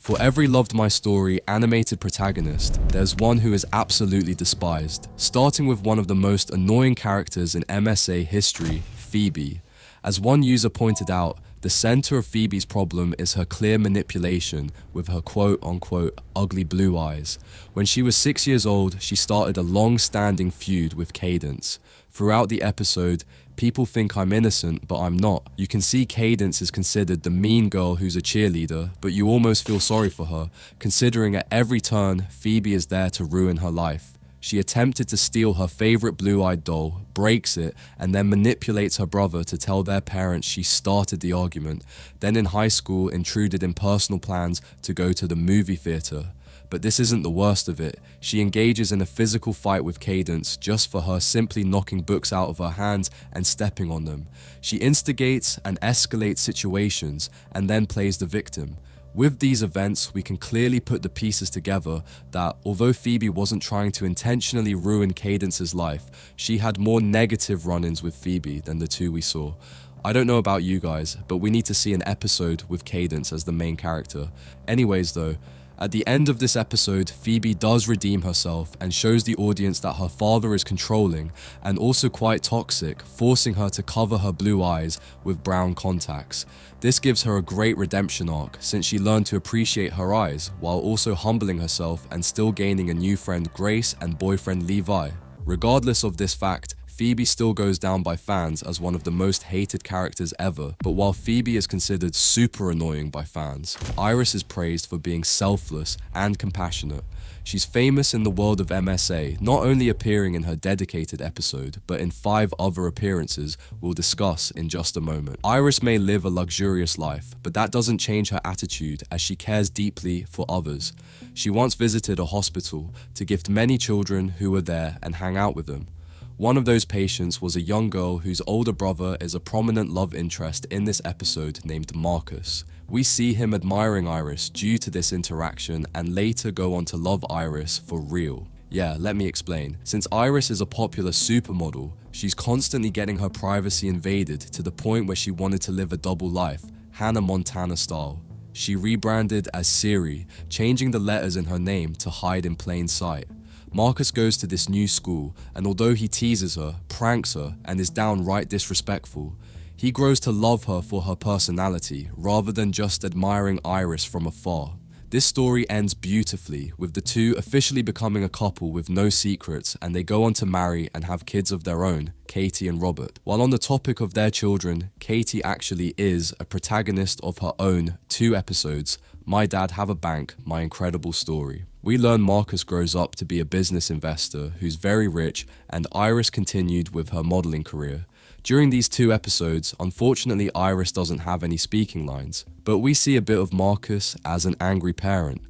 For every Loved My Story animated protagonist, there's one who is absolutely despised, starting with one of the most annoying characters in MSA history, Phoebe. As one user pointed out, the center of Phoebe's problem is her clear manipulation with her quote-unquote ugly blue eyes. When she was 6 years old, she started a long-standing feud with Cadence. Throughout the episode, people think I'm innocent, but I'm not. You can see Cadence is considered the mean girl who's a cheerleader, but you almost feel sorry for her, considering at every turn, Phoebe is there to ruin her life. She attempted to steal her favorite blue-eyed doll, breaks it, and then manipulates her brother to tell their parents she started the argument, then in high school intruded in personal plans to go to the movie theater. But this isn't the worst of it. She engages in a physical fight with Cadence just for her simply knocking books out of her hands and stepping on them. She instigates and escalates situations and then plays the victim. With these events, we can clearly put the pieces together that although Phoebe wasn't trying to intentionally ruin Cadence's life, she had more negative run-ins with Phoebe than the two we saw. I don't know about you guys, but we need to see an episode with Cadence as the main character. Anyways though, at the end of this episode, Phoebe does redeem herself and shows the audience that her father is controlling and also quite toxic, forcing her to cover her blue eyes with brown contacts. This gives her a great redemption arc since she learned to appreciate her eyes while also humbling herself and still gaining a new friend Grace and boyfriend Levi. Regardless of this fact, Phoebe still goes down by fans as one of the most hated characters ever, but while Phoebe is considered super annoying by fans, Iris is praised for being selfless and compassionate. She's famous in the world of MSA, not only appearing in her dedicated episode, but in 5 other appearances we'll discuss in just a moment. Iris may live a luxurious life, but that doesn't change her attitude as she cares deeply for others. She once visited a hospital to gift many children who were there and hang out with them. One of those patients was a young girl whose older brother is a prominent love interest in this episode named Marcus. We see him admiring Iris due to this interaction and later go on to love Iris for real. Yeah, let me explain. Since Iris is a popular supermodel, she's constantly getting her privacy invaded to the point where she wanted to live a double life, Hannah Montana style. She rebranded as Siri, changing the letters in her name to hide in plain sight. Marcus goes to this new school, and although he teases her, pranks her, and is downright disrespectful, he grows to love her for her personality, rather than just admiring Iris from afar. This story ends beautifully, with the two officially becoming a couple with no secrets, and they go on to marry and have kids of their own, Katie and Robert. While on the topic of their children, Katie actually is a protagonist of her own 2 episodes, My Dad Have a Bank, My Incredible Story. We learn Marcus grows up to be a business investor who's very rich, and Iris continued with her modeling career. During these 2 episodes, unfortunately Iris doesn't have any speaking lines, but we see a bit of Marcus as an angry parent.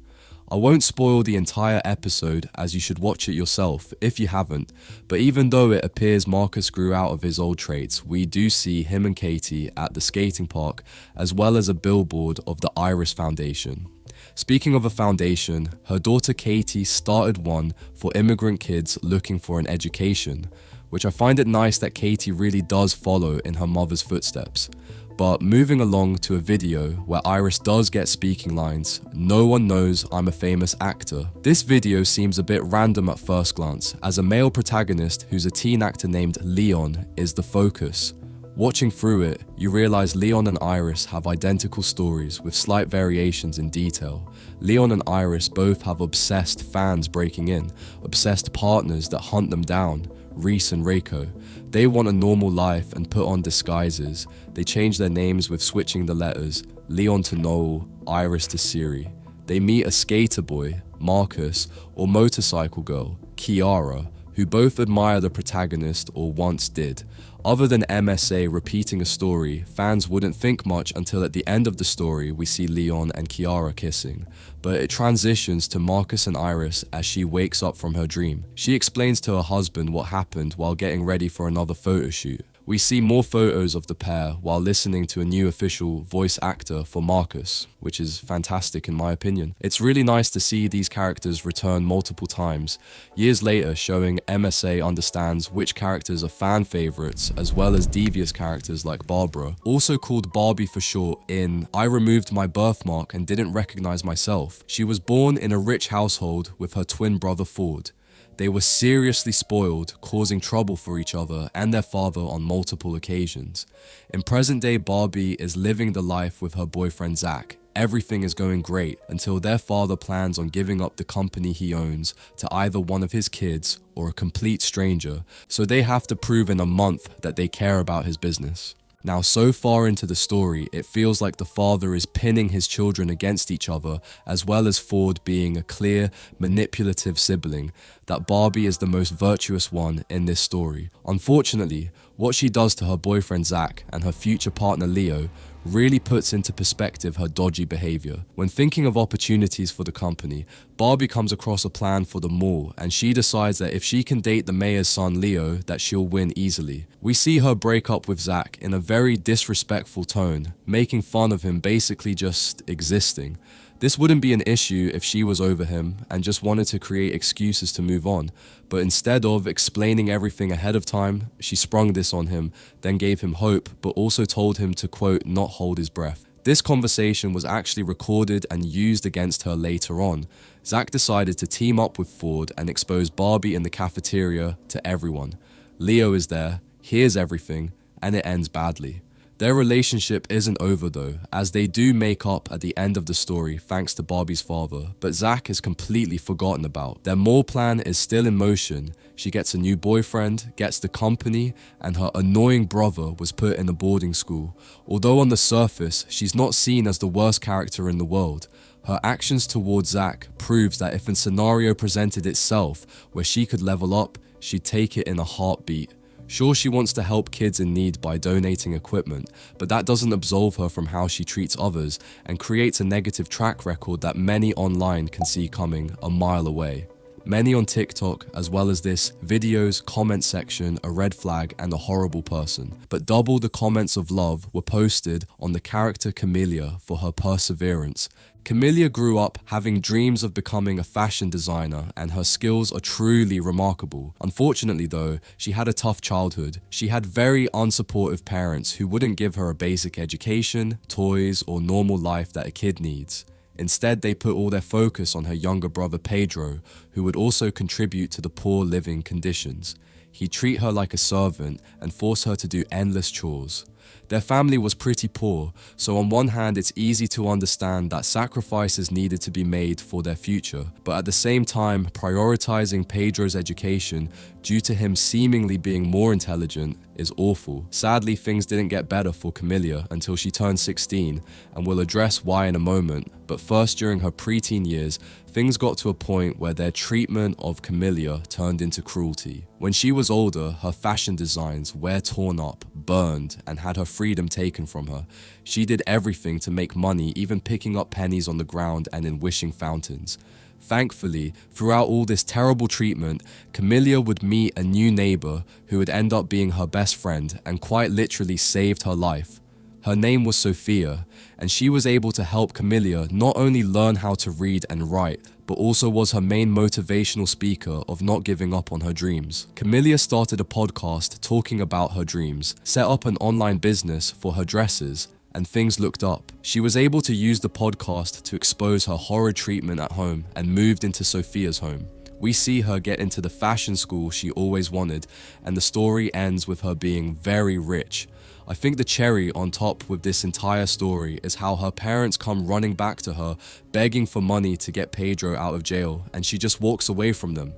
I won't spoil the entire episode as you should watch it yourself if you haven't, but even though it appears Marcus grew out of his old traits, we do see him and Katie at the skating park as well as a billboard of the Iris Foundation. Speaking of a foundation, her daughter Katie started one for immigrant kids looking for an education, which I find it nice that Katie really does follow in her mother's footsteps. But moving along to a video where Iris does get speaking lines, No One Knows I'm a Famous Actor. This video seems a bit random at first glance, as a male protagonist who's a teen actor named Leon is the focus. Watching through it, you realize Leon and Iris have identical stories with slight variations in detail. Leon and Iris both have obsessed fans breaking in, obsessed partners that hunt them down, Reese and Reiko. They want a normal life and put on disguises. They change their names with switching the letters, Leon to Noel, Iris to Siri. They meet a skater boy, Marcus, or motorcycle girl, Kiara, who both admire the protagonist or once did. Other than MSA repeating a story, fans wouldn't think much until at the end of the story we see Leon and Kiara kissing. But it transitions to Marcus and Iris as she wakes up from her dream. She explains to her husband what happened while getting ready for another photo shoot. We see more photos of the pair while listening to a new official voice actor for Marcus, which is fantastic in my opinion. It's really nice to see these characters return multiple times, years later, showing MSA understands which characters are fan favorites as well as devious characters like Barbara, also called Barbie for short in I Removed My Birthmark and Didn't Recognize Myself. She was born in a rich household with her twin brother Ford. They were seriously spoiled, causing trouble for each other and their father on multiple occasions. In present day, Barbie is living the life with her boyfriend Zach. Everything is going great until their father plans on giving up the company he owns to either one of his kids or a complete stranger, so they have to prove in a month that they care about his business. Now, so far into the story, it feels like the father is pinning his children against each other, as well as Ford being a clear, manipulative sibling, that Barbie is the most virtuous one in this story. Unfortunately, what she does to her boyfriend Zach and her future partner Leo really puts into perspective her dodgy behavior. When thinking of opportunities for the company, Barbie comes across a plan for the mall, and she decides that if she can date the mayor's son Leo, that she'll win easily. We see her break up with Zach in a very disrespectful tone, making fun of him basically just existing. This wouldn't be an issue if she was over him and just wanted to create excuses to move on, but instead of explaining everything ahead of time, she sprung this on him, then gave him hope, but also told him to, quote, not hold his breath. This conversation was actually recorded and used against her later on. Zach decided to team up with Ford and expose Barbie in the cafeteria to everyone. Leo is there, hears everything, and it ends badly. Their relationship isn't over though, as they do make up at the end of the story thanks to Barbie's father, but Zach is completely forgotten about. Their mall plan is still in motion. She gets a new boyfriend, gets the company, and her annoying brother was put in a boarding school. Although on the surface, she's not seen as the worst character in the world. Her actions towards Zach proves that if a scenario presented itself where she could level up, she'd take it in a heartbeat. Sure, she wants to help kids in need by donating equipment, but that doesn't absolve her from how she treats others and creates a negative track record that many online can see coming a mile away. Many on TikTok, as well as this video's comment section, a red flag and a horrible person. But double the comments of love were posted on the character Chamilleia for her perseverance. Chamilleia grew up having dreams of becoming a fashion designer, and her skills are truly remarkable. Unfortunately though, she had a tough childhood. She had very unsupportive parents who wouldn't give her a basic education, toys, or normal life that a kid needs. Instead, they put all their focus on her younger brother Pedro, who would also contribute to the poor living conditions. He'd treat her like a servant and force her to do endless chores. Their family was pretty poor, so on one hand it's easy to understand that sacrifices needed to be made for their future, but at the same time prioritizing Pedro's education due to him seemingly being more intelligent is awful. Sadly, things didn't get better for Chamilleia until she turned 16, and we'll address why in a moment, but first, during her preteen years, things got to a point where their treatment of Chamilleia turned into cruelty. When she was older, her fashion designs were torn up, burned, and had her freedom taken from her. She did everything to make money, even picking up pennies on the ground and in wishing fountains. Thankfully, throughout all this terrible treatment, Chamilleia would meet a new neighbor who would end up being her best friend and quite literally saved her life. Her name was Sophia, and she was able to help Chamilleia not only learn how to read and write, but also was her main motivational speaker of not giving up on her dreams. Chamilleia started a podcast talking about her dreams, set up an online business for her dresses, and things looked up. She was able to use the podcast to expose her horrid treatment at home and moved into Sophia's home. We see her get into the fashion school she always wanted, and the story ends with her being very rich. I think the cherry on top with this entire story is how her parents come running back to her, begging for money to get Pedro out of jail, and she just walks away from them.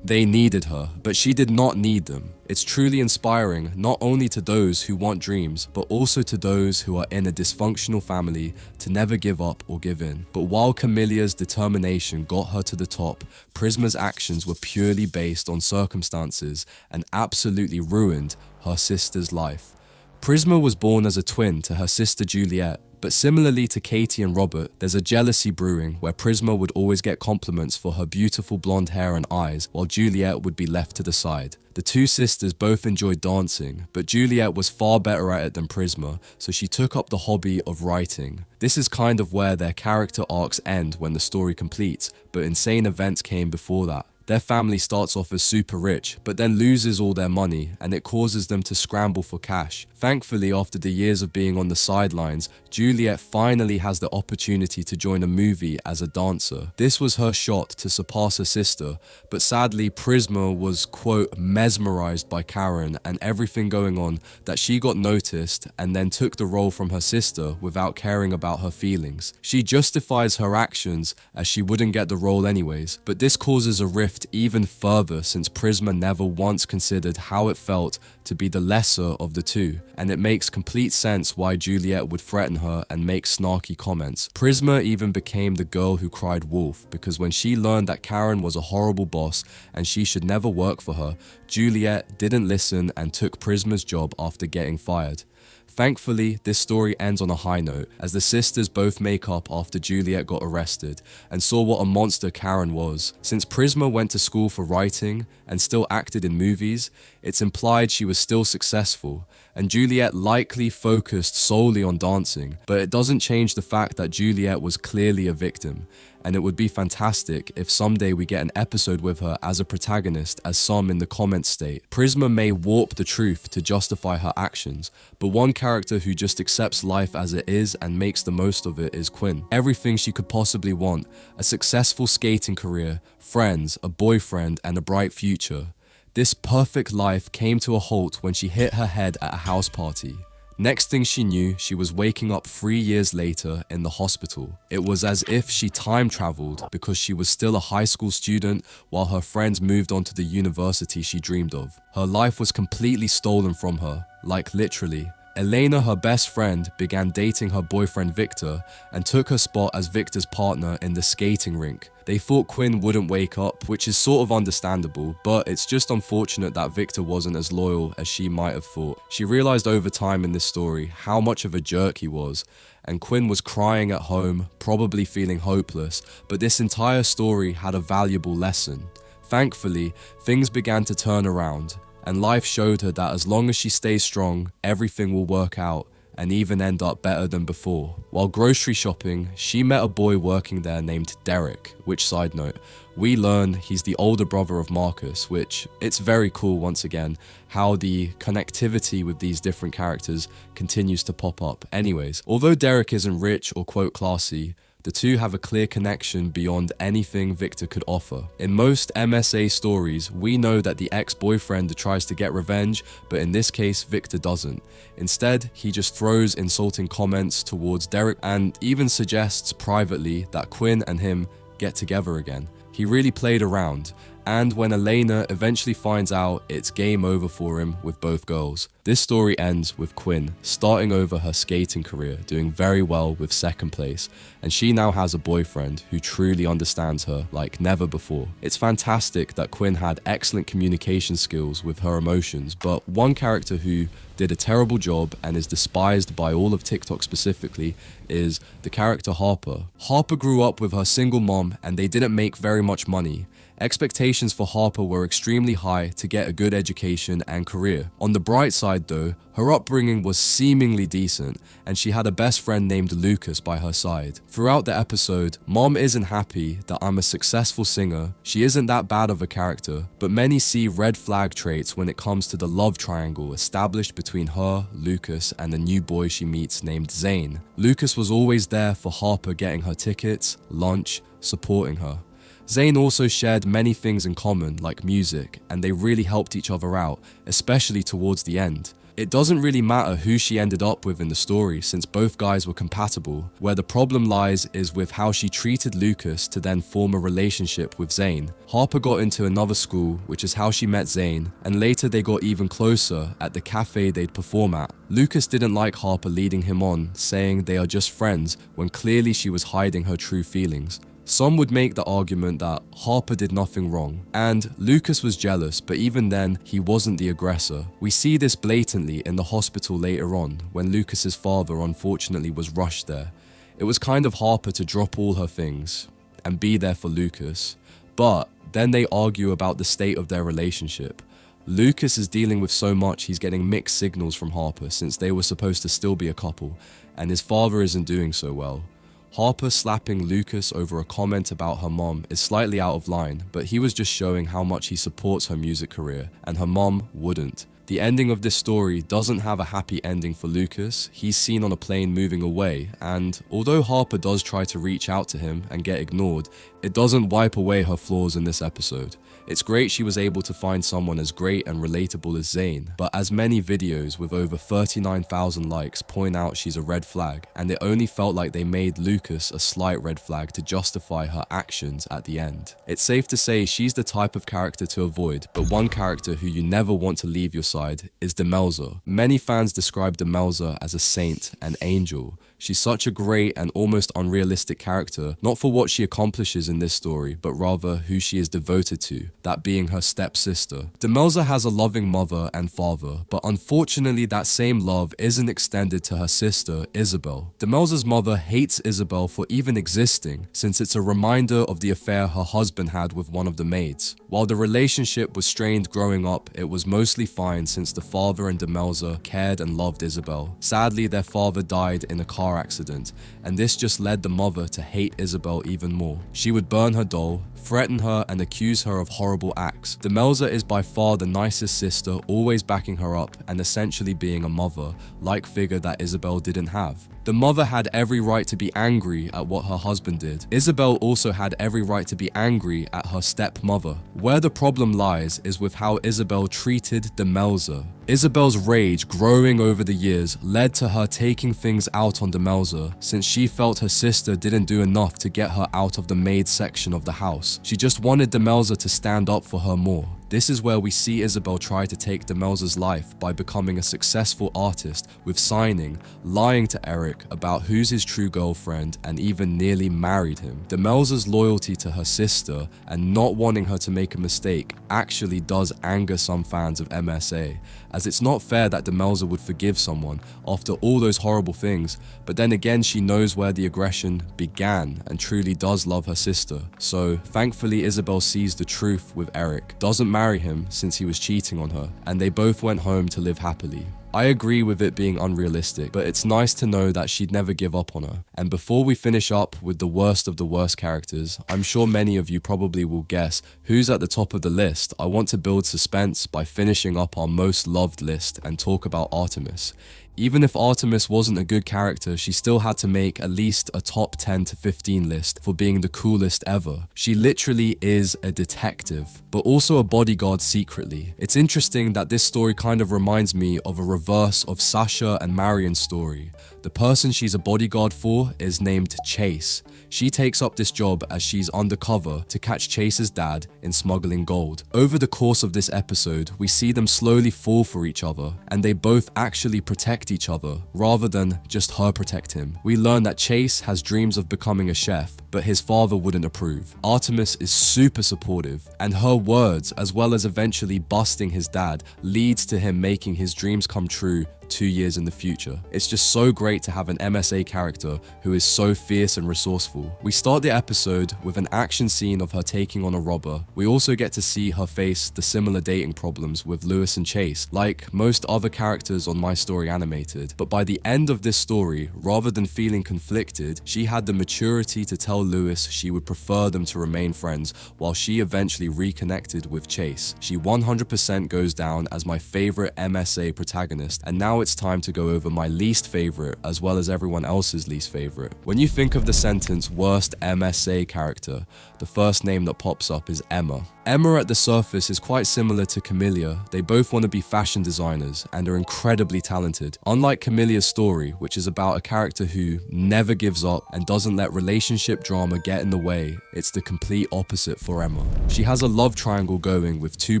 They needed her, but she did not need them. It's truly inspiring, not only to those who want dreams, but also to those who are in a dysfunctional family to never give up or give in. But while Chamilleia's determination got her to the top, Prisma's actions were purely based on circumstances and absolutely ruined her sister's life. Prisma was born as a twin to her sister Juliet, But similarly to Katie and Robert, there's a jealousy brewing where Prisma would always get compliments for her beautiful blonde hair and eyes, while Juliet would be left to the side. The two sisters both enjoyed dancing, but Juliet was far better at it than Prisma, so she took up the hobby of writing. This is kind of where their character arcs end when the story completes, but insane events came before that. Their family starts off as super rich, but then loses all their money, and it causes them to scramble for cash. Thankfully, after the years of being on the sidelines, Juliet finally has the opportunity to join a movie as a dancer. This was her shot to surpass her sister, but sadly, Prisma was, quote, mesmerized by Karen and everything going on that she got noticed and then took the role from her sister without caring about her feelings. She justifies her actions as she wouldn't get the role anyways, but this causes a rift even further since Prisma never once considered how it felt to be the lesser of the two, and it makes complete sense why Juliet would threaten her and make snarky comments. Prisma even became the girl who cried wolf, because when she learned that Karen was a horrible boss and she should never work for her, Juliet didn't listen and took Prisma's job after getting fired. Thankfully, this story ends on a high note, as the sisters both make up after Juliet got arrested and saw what a monster Karen was. Since Prisma went to school for writing and still acted in movies, it's implied she was still successful, and Juliet likely focused solely on dancing, but it doesn't change the fact that Juliet was clearly a victim, and it would be fantastic if someday we get an episode with her as a protagonist, as some in the comments state. Prisma may warp the truth to justify her actions, but one character who just accepts life as it is and makes the most of it is Quinn. Everything she could possibly want: a successful skating career, friends, a boyfriend, and a bright future. This perfect life came to a halt when she hit her head at a house party. Next thing she knew, she was waking up 3 years later in the hospital. It was as if she time traveled because she was still a high school student while her friends moved on to the university she dreamed of. Her life was completely stolen from her, like literally. Elena, her best friend, began dating her boyfriend Victor and took her spot as Victor's partner in the skating rink. They thought Quinn wouldn't wake up, which is sort of understandable, but it's just unfortunate that Victor wasn't as loyal as she might have thought. She realized over time in this story how much of a jerk he was, and Quinn was crying at home, probably feeling hopeless, but this entire story had a valuable lesson. Thankfully, things began to turn around, and life showed her that as long as she stays strong, everything will work out and even end up better than before. While grocery shopping, she met a boy working there named Derek, which, side note, we learn he's the older brother of Marcus, which it's very cool once again how the connectivity with these different characters continues to pop up. Anyways, although Derek isn't rich or quote classy, the two have a clear connection beyond anything Victor could offer. In most MSA stories, we know that the ex-boyfriend tries to get revenge, but in this case, Victor doesn't. Instead, he just throws insulting comments towards Derek and even suggests privately that Quinn and him get together again. He really played around, and when Elena eventually finds out, it's game over for him with both girls. This story ends with Quinn starting over her skating career, doing very well with second place, and she now has a boyfriend who truly understands her like never before. It's fantastic that Quinn had excellent communication skills with her emotions, but one character who did a terrible job and is despised by all of TikTok specifically is the character Harper. Harper grew up with her single mom and they didn't make very much money. Expectations for Harper were extremely high to get a good education and career. On the bright side though, her upbringing was seemingly decent and she had a best friend named Lucas by her side. Throughout the episode, Mom isn't happy that I'm a successful singer, she isn't that bad of a character, but many see red flag traits when it comes to the love triangle established between her, Lucas, and the new boy she meets named Zane. Lucas was always there for Harper getting her tickets, lunch, supporting her. Zane also shared many things in common, like music, and they really helped each other out, especially towards the end. It doesn't really matter who she ended up with in the story since both guys were compatible. Where the problem lies is with how she treated Lucas to then form a relationship with Zane. Harper got into another school, which is how she met Zane, and later they got even closer at the cafe they'd perform at. Lucas didn't like Harper leading him on, saying they are just friends when clearly she was hiding her true feelings. Some would make the argument that Harper did nothing wrong, and Lucas was jealous, but even then, he wasn't the aggressor. We see this blatantly in the hospital later on, when Lucas's father unfortunately was rushed there. It was kind of Harper to drop all her things and be there for Lucas, but then they argue about the state of their relationship. Lucas is dealing with so much he's getting mixed signals from Harper since they were supposed to still be a couple, and his father isn't doing so well. Harper slapping Lucas over a comment about her mom is slightly out of line, but he was just showing how much he supports her music career, and her mom wouldn't. The ending of this story doesn't have a happy ending for Lucas. He's seen on a plane moving away, and although Harper does try to reach out to him and get ignored, it doesn't wipe away her flaws in this episode. It's great she was able to find someone as great and relatable as Zayn, but as many videos with over 39,000 likes point out she's a red flag, and it only felt like they made Lucas a slight red flag to justify her actions at the end. It's safe to say she's the type of character to avoid, but one character who you never want to leave your side is Demelza. Many fans describe Demelza as a saint and angel. She's such a great and almost unrealistic character, not for what she accomplishes in this story, but rather who she is devoted to, that being her stepsister. Demelza has a loving mother and father, but unfortunately that same love isn't extended to her sister, Isabel. Demelza's mother hates Isabel for even existing, since it's a reminder of the affair her husband had with one of the maids. While the relationship was strained growing up, it was mostly fine since the father and Demelza cared and loved Isabel. Sadly, their father died in a car accident, and this just led the mother to hate Isabel even more. She would burn her doll, threaten her, and accuse her of horrible acts. Demelza is by far the nicest sister, always backing her up and essentially being a mother-like figure that Isabel didn't have. The mother had every right to be angry at what her husband did. Isabel also had every right to be angry at her stepmother. Where the problem lies is with how Isabel treated Demelza. Isabel's rage growing over the years led to her taking things out on Demelza, since she felt her sister didn't do enough to get her out of the maid section of the house. She just wanted Demelza to stand up for her more. This is where we see Isabel try to take Demelza's life by becoming a successful artist with signing, lying to Eric about who's his true girlfriend, and even nearly married him. Demelza's loyalty to her sister and not wanting her to make a mistake actually does anger some fans of MSA, as it's not fair that Demelza would forgive someone after all those horrible things, but then again she knows where the aggression began and truly does love her sister. So thankfully Isabel sees the truth with Eric, doesn't marry him since he was cheating on her, and they both went home to live happily. I agree with it being unrealistic, but it's nice to know that she'd never give up on her. And before we finish up with the worst of the worst characters, I'm sure many of you probably will guess who's at the top of the list. I want to build suspense by finishing up our most loved list and talk about Artemis. Even if Artemis wasn't a good character, she still had to make at least a top 10 to 15 list for being the coolest ever. She literally is a detective, but also a bodyguard secretly. It's interesting that this story kind of reminds me of a reverse of Sasha and Marion's story. The person she's a bodyguard for is named Chase. She takes up this job as she's undercover to catch Chase's dad in smuggling gold. Over the course of this episode, we see them slowly fall for each other, and they both actually protect each other, rather than just her protect him. We learn that Chase has dreams of becoming a chef, but his father wouldn't approve. Artemis is super supportive, and her words, as well as eventually busting his dad, leads to him making his dreams come true 2 years in the future. It's just so great to have an MSA character who is so fierce and resourceful. We start the episode with an action scene of her taking on a robber. We also get to see her face the similar dating problems with Lewis and Chase, like most other characters on My Story Animated. But by the end of this story, rather than feeling conflicted, she had the maturity to tell Lewis she would prefer them to remain friends, while she eventually reconnected with Chase. She 100% goes down as my favorite MSA protagonist, and now it's time to go over my least favorite as well as everyone else's least favorite. When you think of the sentence worst MSA character, the first name that pops up is Emma. Emma at the surface is quite similar to Chamilleia. They both want to be fashion designers and are incredibly talented. Unlike Chamilleia's story, which is about a character who never gives up and doesn't let relationship drama get in the way, it's the complete opposite for Emma. She has a love triangle going with two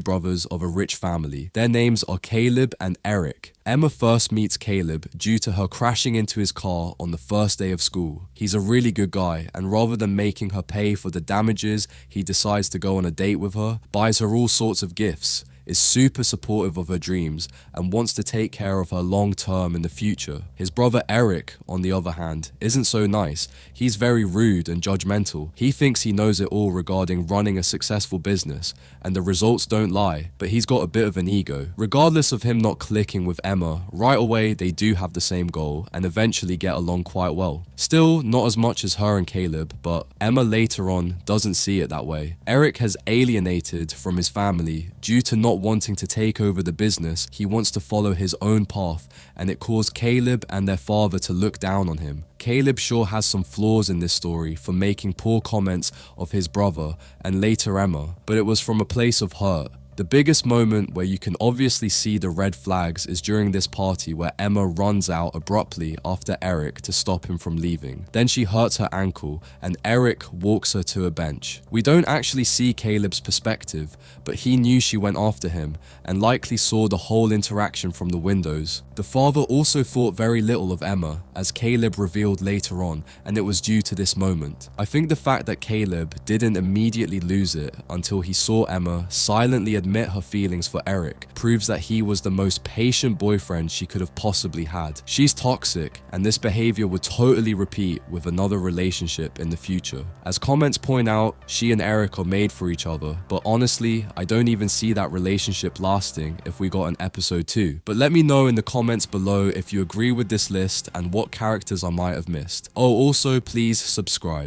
brothers of a rich family. Their names are Caleb and Eric. Emma first meets Caleb due to her crashing into his car on the first day of school. He's a really good guy, and rather than making her pay for the damages, he decides to go on a date with her, buys her all sorts of gifts, is super supportive of her dreams, and wants to take care of her long term in the future. His brother Eric, on the other hand, isn't so nice. He's very rude and judgmental. He thinks he knows it all regarding running a successful business, and the results don't lie, but he's got a bit of an ego. Regardless of him not clicking with Emma, right away they do have the same goal and eventually get along quite well. Still, not as much as her and Caleb, but Emma later on doesn't see it that way. Eric has alienated from his family due to not wanting to take over the business. He wants to follow his own path, and it caused Caleb and their father to look down on him. Caleb sure has some flaws in this story for making poor comments of his brother and later Emma, but it was from a place of hurt. The biggest moment where you can obviously see the red flags is during this party where Emma runs out abruptly after Eric to stop him from leaving. Then she hurts her ankle and Eric walks her to a bench. We don't actually see Caleb's perspective, but he knew she went after him and likely saw the whole interaction from the windows. The father also thought very little of Emma, as Caleb revealed later on, and it was due to this moment. I think the fact that Caleb didn't immediately lose it until he saw Emma silently admit her feelings for Eric proves that he was the most patient boyfriend she could have possibly had. She's toxic, and this behavior would totally repeat with another relationship in the future. As comments point out, she and Eric are made for each other, but honestly, I don't even see that relationship lasting if we got an episode 2. But let me know in the comments below if you agree with this list and what characters I might have missed. Oh, also please subscribe.